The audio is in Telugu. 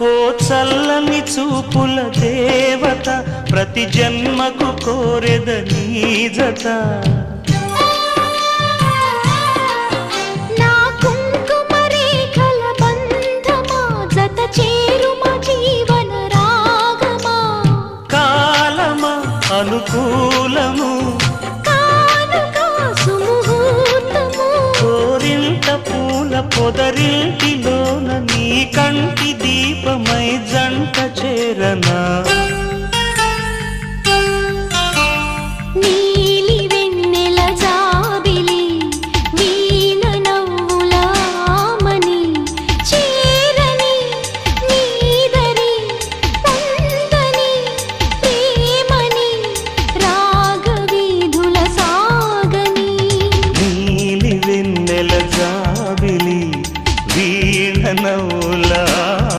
ఓ చల్లని చూపుల దేవత ప్రతి జన్మకు కోరెద నీ జత నా కుంకుమ రేఖల బంధమా జత చేరుమ జీవన రాగమా కాలమా అనుకూలము కానుక సుముహూర్తము కోరింత పూల పొదరింటిలోన నీ కంటి దీపమై జంట చేరనా